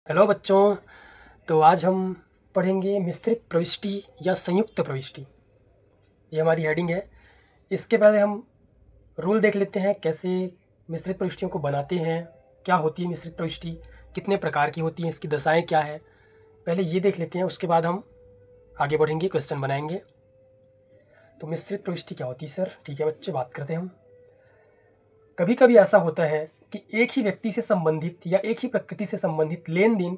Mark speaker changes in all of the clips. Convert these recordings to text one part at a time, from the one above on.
Speaker 1: Hello बच्चों। तो आज हम पढ़ेंगे मिश्रित प्रविष्टि या संयुक्त प्रविष्टि। ये हमारी हेडिंग है। इसके पहले हम रूल देख लेते हैं, कैसे मिश्रित प्रविष्टियों को बनाते हैं, क्या होती है मिश्रित प्रविष्टि, कितने प्रकार की होती हैं, इसकी दशाएं क्या है। पहले ये देख लेते हैं, उसके बाद हम आगे बढ़ेंगे, क्वेश्चन बनाएंगे। तो मिश्रित प्रविष्टि क्या होती है सर? ठीक है बच्चे, बात करते हैं हम। कभी कभी ऐसा होता है कि एक ही व्यक्ति से संबंधित या एक ही प्रकृति से संबंधित लेन देन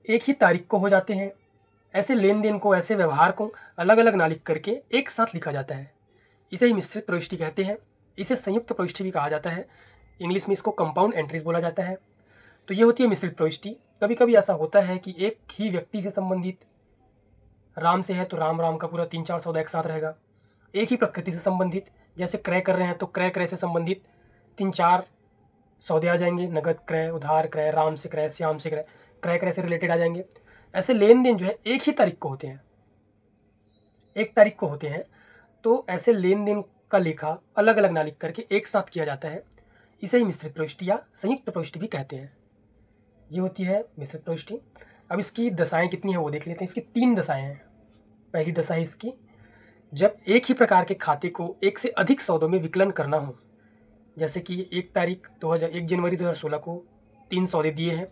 Speaker 1: एक ही तारीख को हो जाते हैं। ऐसे लेन देन को, ऐसे व्यवहार को अलग अलग ना लिख करके एक साथ लिखा जाता है। इसे ही मिश्रित प्रविष्टि कहते हैं। इसे संयुक्त प्रविष्टि भी कहा जाता है। इंग्लिश में इसको कंपाउंड एंट्रीज बोला जाता है। तो ये होती है मिश्रित प्रविष्टि। कभी कभी ऐसा होता है कि एक ही व्यक्ति से संबंधित, राम से है तो राम राम का पूरा 3-4 सौदा एक साथ रहेगा। एक ही प्रकृति से संबंधित, जैसे क्रय कर रहे हैं तो क्रय क्रय से संबंधित 3-4 सौदे आ जाएंगे। नगद क्रय, उधार क्रय, राम से क्रय, श्याम से क्रय, क्रय क्रय से रिलेटेड आ जाएंगे। ऐसे लेन देन जो है एक ही तारीख को होते हैं, एक तारीख को होते हैं। तो ऐसे लेन देन का लेखा अलग अलग ना लिख करके एक साथ किया जाता है। इसे ही मिश्रित प्रविष्टि या संयुक्त प्रविष्टि भी कहते हैं। ये होती है मिश्रित प्रविष्टि। अब इसकी दशाएं कितनी है वो देख लेते हैं। इसकी 3 दशाएं हैं। पहली दशा है इसकी, जब एक ही प्रकार के खाते को एक से अधिक सौदों में विकलन करना हो। जैसे कि 1 जनवरी 2016 को 3 सौदे दिए हैं,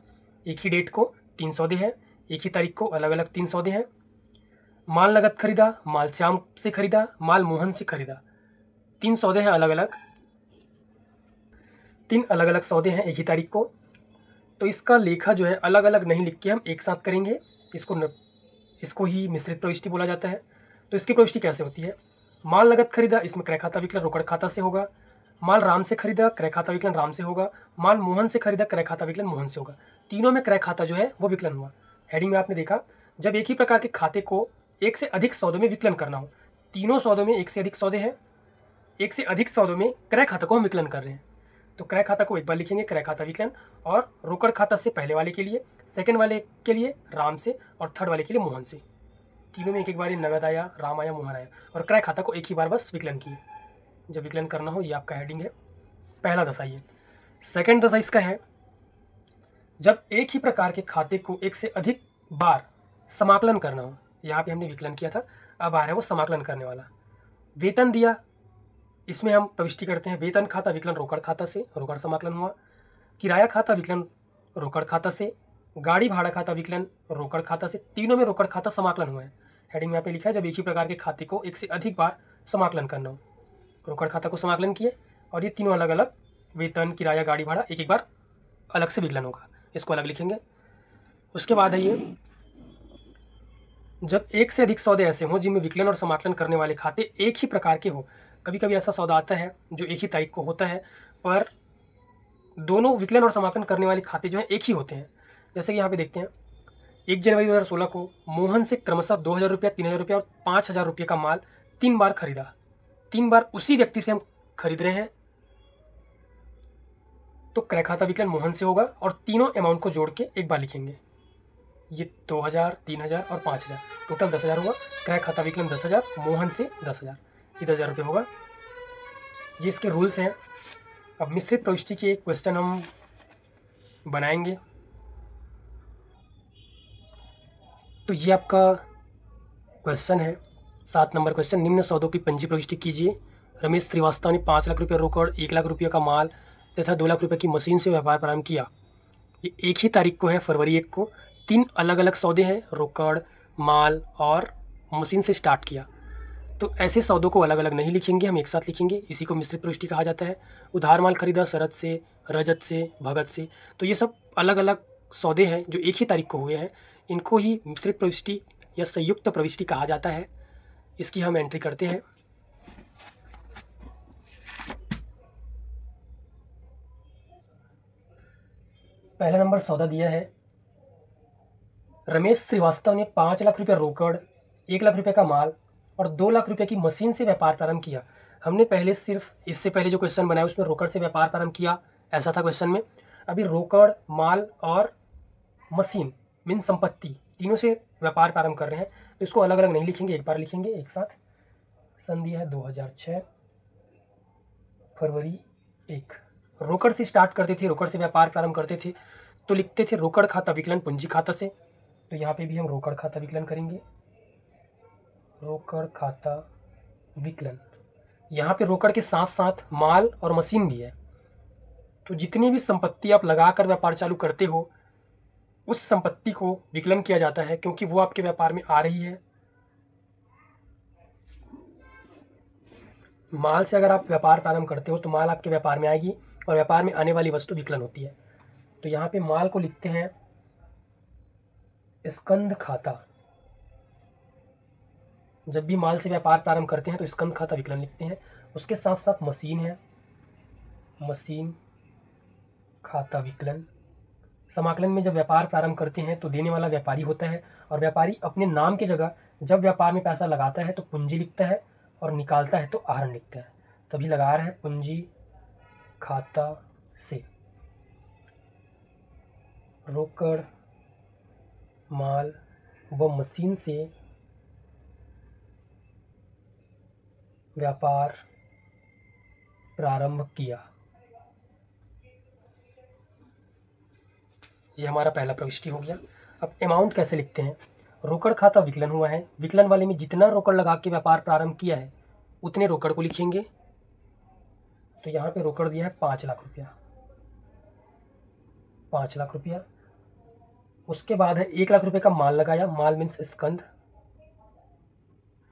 Speaker 1: एक ही डेट को 3 सौदे हैं, एक ही तारीख को अलग अलग 3 सौदे हैं। माल नगद खरीदा, माल श्याम से खरीदा, माल मोहन से खरीदा, 3 सौदे हैं अलग अलग, 3 अलग अलग सौदे हैं एक ही तारीख को। तो इसका लेखा जो है अलग अलग नहीं लिख के हम एक साथ करेंगे। इसको ही मिश्रित प्रविष्टि बोला जाता है। तो इसकी प्रविष्टि कैसे होती है? माल नगद खरीदा, इसमें क्रय खाता विकलन रोकड़ खाता से होगा। माल राम से खरीदा, क्रय खाता विकलन राम से होगा। माल मोहन से खरीदा, क्रय खाता विकलन मोहन से होगा। तीनों में क्रय खाता जो है वो विकलन हुआ। हेडिंग में आपने देखा, जब एक ही प्रकार के खाते को एक से अधिक सौदों में विकलन करना हो। तीनों सौदों में एक से अधिक सौदे हैं, एक से अधिक सौदों में क्रय खाता को हम विकलन कर रहे हैं। तो क्रय खाता को एक बार लिखेंगे क्रय खाता विकलन, और रोकड़ खाता से पहले वाले के लिए, सेकंड वाले के लिए राम से, और थर्ड वाले के लिए मोहन से। तीनों में एक एक बार नगद आया, राम आया, मोहन आया, और क्रय खाता को एक ही बार बस विकलन किए। जब विकलन करना हो, ये आपका हेडिंग है। पहला दशा ये। सेकंड दशा इसका है, जब एक ही प्रकार के खाते को एक से अधिक बार समाकलन करना हो। यहाँ पे हमने विकलन किया था, अब आ रहा है वो समाकलन करने वाला। वेतन दिया, इसमें हम प्रविष्टि करते हैं वेतन खाता विकलन रोकड़ खाता से, रोकड़ समाकलन हुआ। किराया खाता विकलन रोकड़ खाता से, गाड़ी भाड़ा खाता विकलन रोकड़ खाता से। तीनों में रोकड़ खाता समाकलन हुआ है। हेडिंग में यहाँ पे लिखा है, जब एक ही प्रकार के खाते को एक से अधिक बार समाकलन करना हो। रोकड़ खाता को समाकलन किए, और ये तीनों अलग अलग, वेतन, किराया, गाड़ी भाड़ा, एक एक बार अलग से विकलन होगा। इसको अलग लिखेंगे। उसके बाद है ये, जब एक से अधिक सौदे ऐसे हों जिनमें विकलन और समाकलन करने वाले खाते एक ही प्रकार के हो। कभी कभी ऐसा सौदा आता है जो एक ही तारीख को होता है, पर दोनों विकलन और समाकलन करने वाले खाते जो हैं एक ही होते हैं। जैसे कि यहाँ पे देखते हैं, 1 जनवरी 2016 को मोहन से क्रमशः 2,000 रुपया, 3,000 रुपया और 5,000 रुपये का माल 3 बार खरीदा। 3 बार उसी व्यक्ति से हम खरीद रहे हैं, तो क्रय खाता विकलन मोहन से होगा, और तीनों अमाउंट को जोड़ के एक बार लिखेंगे। ये 2,000, 3,000 और 5,000, टोटल 10,000 हुआ। क्रय खाता विकलन 10,000, मोहन से 10,000, ये 10,000 रुपये होगा। ये इसके रूल्स हैं। अब मिश्रित प्रविष्टि के एक क्वेश्चन हम बनाएंगे। तो ये आपका क्वेश्चन है, 7 नंबर क्वेश्चन। निम्न सौदों की पंजी प्रविष्टि कीजिए। रमेश श्रीवास्तव ने 5 लाख रुपये रोकड़, 1 लाख रुपये का माल तथा 2 लाख रुपये की मशीन से व्यापार प्रारंभ किया। ये एक ही तारीख को है, फरवरी 1 को। 3 अलग अलग सौदे हैं, रोकड़, माल और मशीन से स्टार्ट किया। तो ऐसे सौदों को अलग अलग नहीं लिखेंगे, हम एक साथ लिखेंगे। इसी को मिश्रित प्रविष्टि कहा जाता है। उधार माल खरीदा शरद से, रजत से, भगत से। तो ये सब अलग अलग सौदे हैं जो एक ही तारीख को हुए हैं। इनको ही मिश्रित प्रविष्टि या संयुक्त प्रविष्टि कहा जाता है। इसकी हम एंट्री करते हैं। पहला नंबर सौदा दिया है, रमेश श्रीवास्तव ने 5 लाख रुपये रोकड़, 1 लाख रुपये का माल और 2 लाख रुपये की मशीन से व्यापार प्रारंभ किया। हमने पहले सिर्फ इससे पहले जो क्वेश्चन बनाया उसमें रोकड़ से व्यापार प्रारंभ किया, ऐसा था क्वेश्चन में। अभी रोकड़, माल और मशीन मीन संपत्ति, तीनों से व्यापार प्रारंभ कर रहे हैं। तो इसको अलग अलग नहीं लिखेंगे, एक बार लिखेंगे एक साथ। सन दिया है 2006, फरवरी 1। रोकड़ से स्टार्ट करते थे, रोकड़ से व्यापार प्रारंभ करते थे। तो लिखते थे रोकड़ खाता विकलन पूंजी खाता से, तो यहाँ पे भी हम रोकड़ खाता विकलन करेंगे। रोकड़ खाता विकलन, यहाँ पे रोकड़ के साथ साथ माल और मशीन भी है, तो जितनी भी संपत्ति आप लगाकर व्यापार चालू करते हो उस संपत्ति को विकलन किया जाता है, क्योंकि वो आपके व्यापार में आ रही है। माल से अगर आप व्यापार प्रारंभ करते हो तो माल आपके व्यापार में आएगी और व्यापार में आने वाली वस्तु विकलन होती है। तो यहाँ पे माल को लिखते हैं स्कंद खाता। जब भी माल से व्यापार प्रारंभ करते हैं तो स्कंद खाता विकलन लिखते हैं। उसके साथ साथ मशीन है, मशीन खाता विकलन। समाकलन में जब व्यापार प्रारंभ करते हैं तो देने वाला व्यापारी होता है, और व्यापारी अपने नाम की जगह जब व्यापार में पैसा लगाता है तो पूंजी लिखता है और निकालता है तो आहरण लिखता है। तभी लगा रहा है पूंजी खाता से। रोकड़ माल व मशीन से व्यापार प्रारंभ किया। ये हमारा पहला प्रविष्टि हो गया। अब अमाउंट कैसे लिखते हैं? रोकड़ खाता विकलन हुआ है, विकलन वाले में जितना रोकड़ लगा के व्यापार प्रारंभ किया है उतने रोकड़ को लिखेंगे। तो यहाँ पे रोकड़ दिया है 5 लाख रुपया, 5 लाख रुपया। उसके बाद है 1 लाख रुपए का माल लगाया, माल मीन्स स्कंद,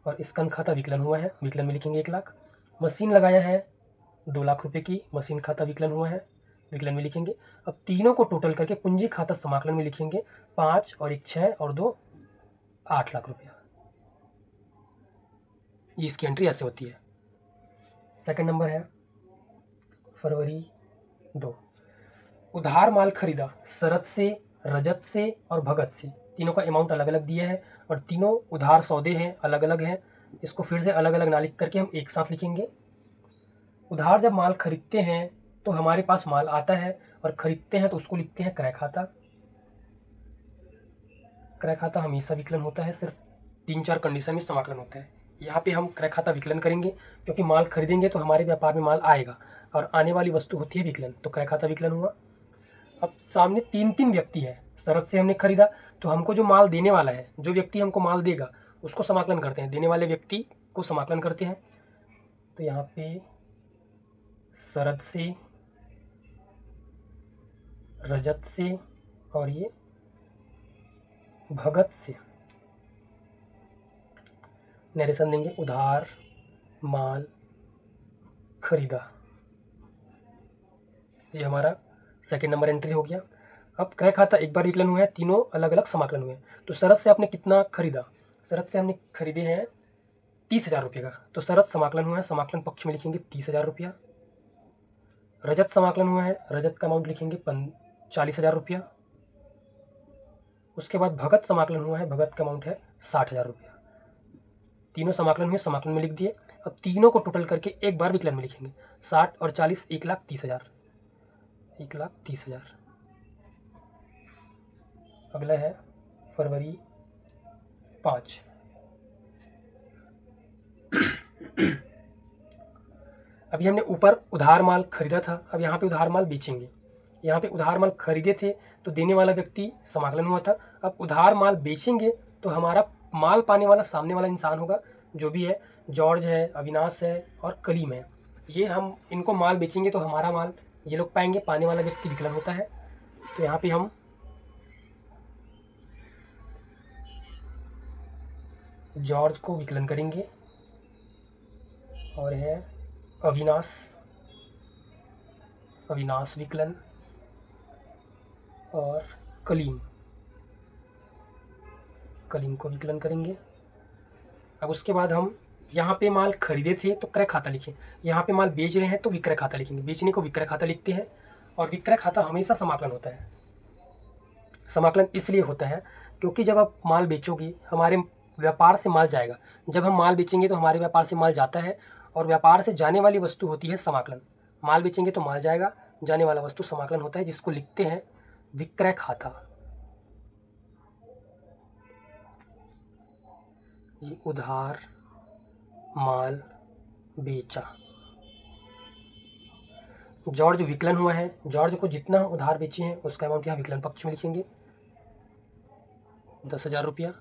Speaker 1: और स्कंद खाता विकलन हुआ है, विकलन में लिखेंगे 1 लाख। मशीन लगाया है 2 लाख रुपए की, मशीन खाता विकलन हुआ है, विकलन में लिखेंगे। अब तीनों को टोटल करके पूंजी खाता समाकलन में लिखेंगे। 5 और 1 6 और 2 8 लाख रुपया। ये इसकी एंट्री ऐसे होती है। सेकंड नंबर है फरवरी 2। उधार माल खरीदा शरत से, रजत से और भगत से। तीनों का अमाउंट अलग अलग दिया है और तीनों उधार सौदे हैं, अलग अलग हैं। इसको फिर से अलग अलग ना लिख करके हम एक साथ लिखेंगे। उधार जब माल खरीदते हैं तो हमारे पास माल आता है, और खरीदते हैं तो उसको लिखते हैं क्रय खाता। क्रय खाता हमेशा विकलन होता है, सिर्फ 3-4 कंडीशन में समाकलन होता है। यहाँ पे हम क्रय खाता विकलन करेंगे, क्योंकि माल खरीदेंगे तो हमारे व्यापार में माल आएगा और आने वाली वस्तु होती है विकलन, तो क्रय खाता विकलन हुआ। अब सामने 3 व्यक्ति है, शरत से हमने खरीदा, तो हमको जो माल देने वाला है, जो व्यक्ति हमको माल देगा उसको समाकलन करते हैं, देने वाले व्यक्ति को समाकलन करते हैं। तो यहाँ पे शरत से, रजत से और ये भगत से नरेशन देंगे। उधार माल खरीदा, ये हमारा सेकंड नंबर एंट्री हो गया। अब क्रय खाता एक बार विकलन हुआ है, तीनों अलग अलग समाकलन हुए। तो शरत से आपने कितना खरीदा? शरत से हमने खरीदे हैं 30,000 रुपये का, तो शरत समाकलन हुआ है, समाकलन पक्ष में लिखेंगे 30,000 रुपया। रजत समाकलन हुआ है, रजत का अमाउंट लिखेंगे 40,000 रुपया। उसके बाद भगत समाकलन हुआ है, भगत का अमाउंट है 60,000 रुपया। तीनों समाकलन हुए, समाकलन में लिख दिए। अब तीनों को टोटल करके एक बार विकलन में लिखेंगे। 60 और 40 1,30,000, 1,30,000। अगला है फरवरी 5। अभी हमने ऊपर उधार माल खरीदा था, अब यहाँ पे उधार माल बेचेंगे। यहाँ पे उधार माल खरीदे थे तो देने वाला व्यक्ति समाकलन हुआ था। अब उधार माल बेचेंगे तो हमारा माल पाने वाला सामने वाला इंसान होगा, जो भी है, जॉर्ज है, अविनाश है और कलीम है। ये हम इनको माल बेचेंगे तो हमारा माल ये लोग पाएंगे, पाने वाला व्यक्ति विकलन होता है। तो यहाँ पे हम जॉर्ज को विकलन करेंगे, और है अविनाश, अविनाश विकलन, और कलीम, कलीम को विकलन करेंगे। अब उसके बाद हम यहाँ पे माल खरीदे थे तो क्रय खाता लिखें, यहाँ पे माल बेच रहे हैं तो विक्रय खाता लिखेंगे, बेचने को विक्रय खाता लिखते हैं। और विक्रय खाता हमेशा समाकलन होता है। समाकलन इसलिए होता है क्योंकि जब आप माल बेचोगे, हमारे व्यापार से माल जाएगा, जब हम माल बेचेंगे तो हमारे व्यापार से माल जाता है, और व्यापार से जाने वाली वस्तु होती है समाकलन। माल बेचेंगे तो माल जाएगा, जाने वाला वस्तु समाकलन होता है, जिसको लिखते हैं विक्रय खाता। ये उधार माल बेचा, जॉर्ज विकलन हुआ है, जॉर्ज को जितना उधार बेचे हैं उसका अमाउंट यहाँ विकलन पक्ष में लिखेंगे 10,000 रुपया।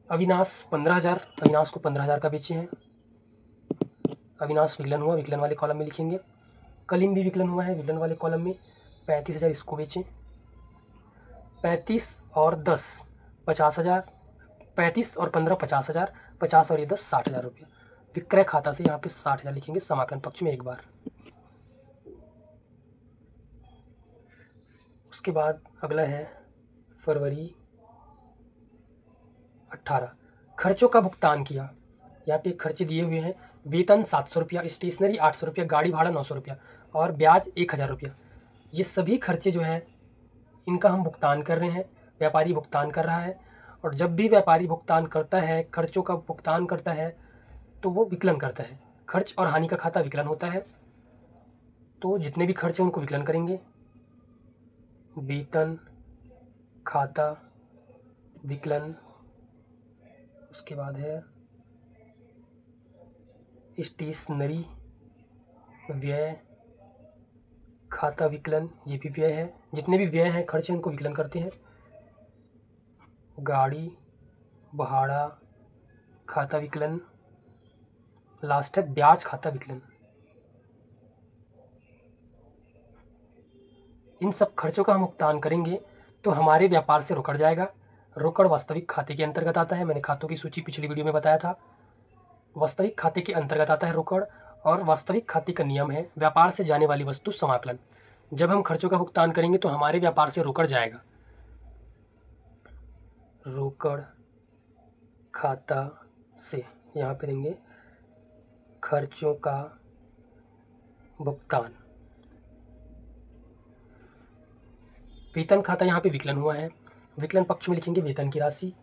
Speaker 1: अविनाश 15,000, अविनाश को 15,000 का बेचे हैं, अविनाश विकलन हुआ, विकलन वाले कॉलम में लिखेंगे। कलीम भी विकलन हुआ है, विकलन वाले कॉलम में 35,000 इसको बेचें। 35 और 10 50,000, 35 और 15 50,000, 50 और ये 10 60,000 रुपया। विक्रय खाता से यहाँ पे 60,000 लिखेंगे समाकलन पक्ष में एक बार। उसके बाद अगला है फरवरी 18, खर्चों का भुगतान किया। यहाँ पे खर्चे दिए हुए हैं, वेतन 700 रुपया, स्टेशनरी 800 रुपया, गाड़ी भाड़ा 900 रुपया और ब्याज 1,000 रुपया। ये सभी खर्चे जो है इनका हम भुगतान कर रहे हैं, व्यापारी भुगतान कर रहा है। और जब भी व्यापारी भुगतान करता है, खर्चों का भुगतान करता है, तो वो विकलन करता है। खर्च और हानि का खाता विकलन होता है, तो जितने भी खर्च हैं उनको विकलन करेंगे। वेतन खाता विकलन, उसके बाद है स्टेशनरी व्यय खाता विकलन, ये भी व्यय है। जितने भी व्यय हैं खर्च हैं उनको विकलन करते हैं। गाड़ी भाड़ा खाता विकलन, लास्ट है ब्याज खाता विकलन। इन सब खर्चों का हम भुगतान करेंगे तो हमारे व्यापार से रोकड़ जाएगा। रोकड़ वास्तविक खाते के अंतर्गत आता है, मैंने खातों की सूची पिछली वीडियो में बताया था। वास्तविक खाते के अंतर्गत आता है रोकड़, और वास्तविक खाते का नियम है व्यापार से जाने वाली वस्तु समाकलन। जब हम खर्चों का भुगतान करेंगे तो हमारे व्यापार से रोकड़ जाएगा। रोकड़ खाता से यहाँ पे देंगे खर्चों का भुगतान। वेतन खाता यहाँ पे विकलन हुआ है, विकलन पक्ष में लिखेंगे वेतन की राशि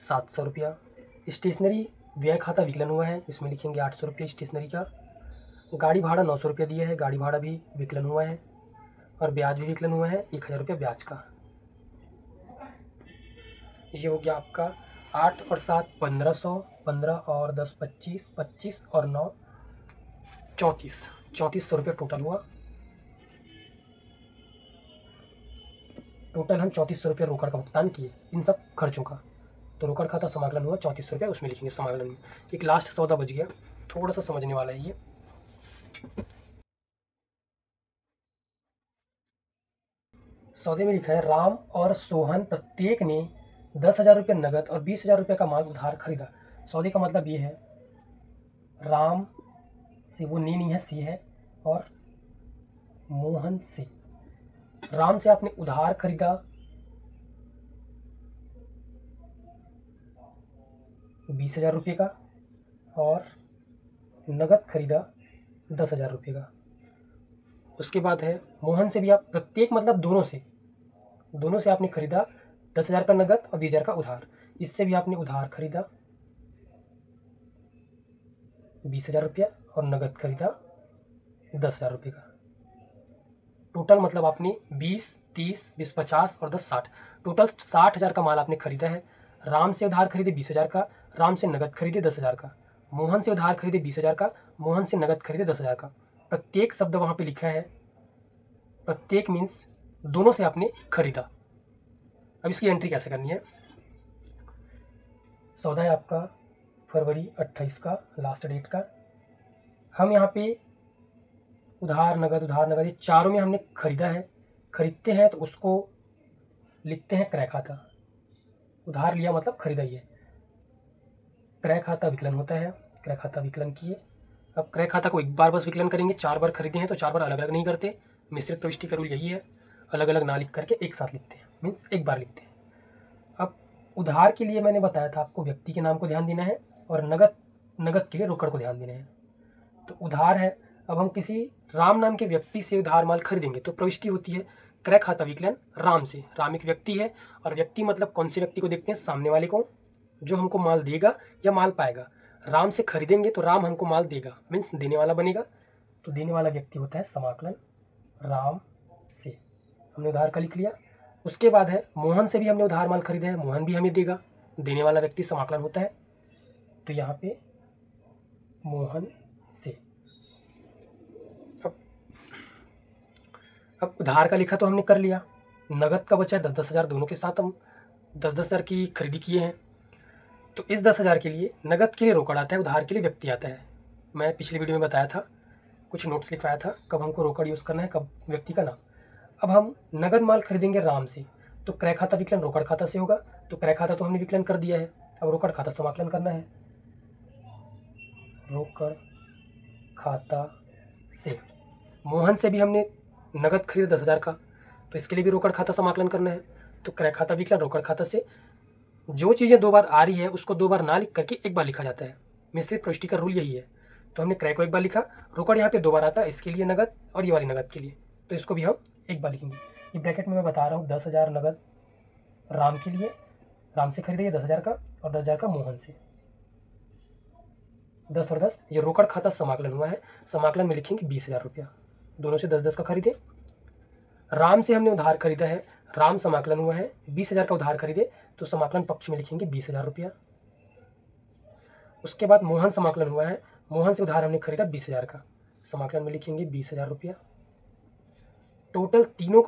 Speaker 1: 700 रुपया। स्टेशनरी व्यय खाता विकलन हुआ है, इसमें लिखेंगे 800 रुपया स्टेशनरी का। गाड़ी भाड़ा 900 रुपया दिया है, गाड़ी भाड़ा भी विकलन हुआ है। और ब्याज भी विकलन हुआ है 1,000 रुपया ब्याज का। ये हो गया आपका 8 और 7 1500, 15 और 10 25, 25 और 9 34, 3400 रुपया टोटल हुआ। टोटल हम 3400 रुपया रोकड़ का भुगतान किए इन सब खर्चों का। तो रोकड़ खाता समाकलन हुआ 3400 रुपया, उसमें लिखेंगे समाकलन में। एक लास्ट सौदा बच गया, थोड़ा सा समझने वाला है ये। सौदे में लिखा है राम और सोहन प्रत्येक ने 10,000 रुपये नगद और 20,000 रुपये का माल उधार खरीदा। सौदे का मतलब ये है, राम से, वो नी नहीं है सी है, और मोहन से। राम से आपने उधार खरीदा 20,000 रुपये का और नगद खरीदा 10,000 रुपये का। उसके बाद है मोहन से भी आप प्रत्येक मतलब दोनों से आपने खरीदा 10,000 का नगद और 20,000 का उधार। इससे भी आपने उधार खरीदा 20,000 रुपया और नगद खरीदा 10,000 रुपये का। टोटल मतलब आपने 20, 30, 20, 50 और 10 60, टोटल 60,000 का माल आपने खरीदा है। राम से उधार खरीदे 20,000 का, राम से नगद खरीदे 10,000 का। मोहन से उधार खरीदे 20,000 का, मोहन से नगद खरीदे 10,000 का। प्रत्येक शब्द वहाँ पे लिखा है, प्रत्येक मीन्स दोनों से आपने खरीदा। अब इसकी एंट्री कैसे करनी है। सौदा है आपका फरवरी 28 का, लास्ट डेट का। हम यहाँ पे उधार नगद ये चारों में हमने खरीदा है। खरीदते हैं तो उसको लिखते हैं क्रय खाता। उधार लिया मतलब खरीदा ही है। क्रय खाता विकलन होता है, क्रय खाता विकलन किए। अब क्रय खाता को एक बार बस विकलन करेंगे, 4 बार खरीदे हैं तो 4 बार अलग अलग नहीं करते। मिश्रित प्रविष्टि का रूल यही है, अलग अलग ना लिख करके एक साथ लिखते हैं, मीन्स एक बार लिखते हैं। अब उधार के लिए मैंने बताया था आपको व्यक्ति के नाम को ध्यान देना है, और नगद के लिए रोकड़ को ध्यान देना है। तो उधार है, अब हम किसी राम नाम के व्यक्ति से उधार माल खरीदेंगे तो प्रविष्टि होती है क्रय खाता विकलन राम से। राम एक व्यक्ति है, और व्यक्ति मतलब कौन से व्यक्ति को देखते हैं, सामने वाले को, जो हमको माल देगा या माल पाएगा। राम से खरीदेंगे तो राम हमको माल देगा, मीन्स देने वाला बनेगा। तो देने वाला व्यक्ति होता है समाकलन राम से। हमने उधार का लिख लिया। उसके बाद है मोहन से भी हमने उधार माल खरीदा है, मोहन भी हमें देगा, देने वाला व्यक्ति समाकलन होता है। तो यहाँ पे मोहन से। अब अब उधार का लिखा तो हमने कर लिया, नगद का बचा है 10-10 हज़ार, दोनों के साथ हम 10-10 हज़ार की खरीदी किए हैं। तो इस 10 हज़ार के लिए नगद के लिए रोकड़ आता है, उधार के लिए व्यक्ति आता है। मैं पिछली वीडियो में बताया था, कुछ नोट्स लिखवाया था कब हमको रोकड़ यूज़ करना है, कब व्यक्ति का नाम। अब हम नगद माल खरीदेंगे राम से, तो क्रय खाता विकलन रोकड़ खाता से होगा, तो क्रय खाता तो हमने विकलन कर दिया है, अब रोकड़ खाता समाकलन करना है। रोकड़ खाता से मोहन से भी हमने नगद खरीदा 10 हज़ार का, तो इसके लिए भी रोकड़ खाता समाकलन करना है। तो क्रय खाता विकलन रोकड़ खाता से जो चीज़ें 2 बार आ रही है उसको 2 बार ना लिख करके 1 बार लिखा जाता है। मिश्रित प्रविष्टि का रूल यही है। तो हमने क्रय को 1 बार लिखा, रोकड़ यहाँ पे 2 बार आता है, इसके लिए नगद और ये वाली नगद के लिए, तो इसको भी हम 1 बार लिखेंगे। ये ब्रैकेट में मैं बता रहा हूँ 10 हज़ार नगद राम के लिए, राम से खरीदे 10 हज़ार का, और 10 हज़ार का मोहन से। 10 और 10 ये रोकड़ खाता समाकलन हुआ है, समाकलन में लिखेंगे 20 हज़ार रुपया, दोनों से 10-10 का खरीदे। राम से हमने उधार खरीदा है, राम समाकलन हुआ है, 20 हज़ार का उधार खरीदे, तो समाकलन पक्ष में लिखेंगे 20 हज़ार रुपया। उसके बाद मोहन समाकलन हुआ है, मोहन से उधार हमने खरीदा 20 हज़ार का, समाकलन में लिखेंगे 20 हज़ार रुपया। टोटल तीनों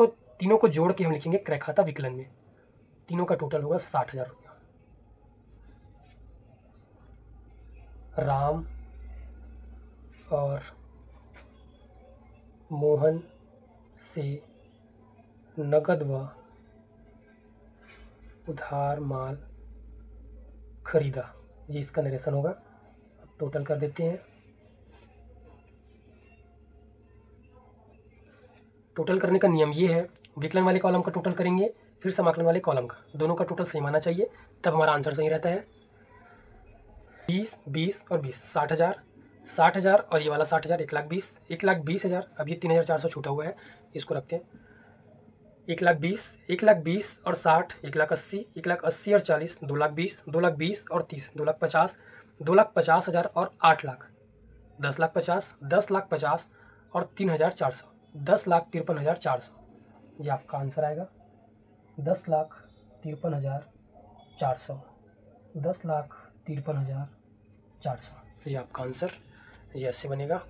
Speaker 1: को जोड़ के हम लिखेंगे क्रय खाता विकलन में, तीनों का टोटल होगा 60 हज़ार रुपया। राम और मोहन से नगद व उधार माल खरीदा, ये इसका निरेशन होगा। टोटल कर देते हैं। टोटल करने का नियम ये है, विकलन वाले कॉलम का टोटल करेंगे, फिर समाकलन वाले कॉलम का, दोनों का टोटल सेम आना चाहिए, तब हमारा आंसर सही रहता है। 20, 20 और 20, 60 हज़ार, 60 हज़ार और ये वाला 60 हज़ार, 1,20,000, 1,20,000 हज़ार। अब ये 3,400 छूटा हुआ है, इसको रखते हैं। 1,20,000 और 60, 1,80,000, 1,80,000 और 40, 2,20,000, 2,20,000 और 30, 2,50,000, 2,50,000 और 8 लाख, 10,50,000, 10,50,000 और 3,400, 10,53,400। ये आपका आंसर आएगा, 10,53,400, 10,53,400। ये आपका आंसर, ये ऐसे बनेगा।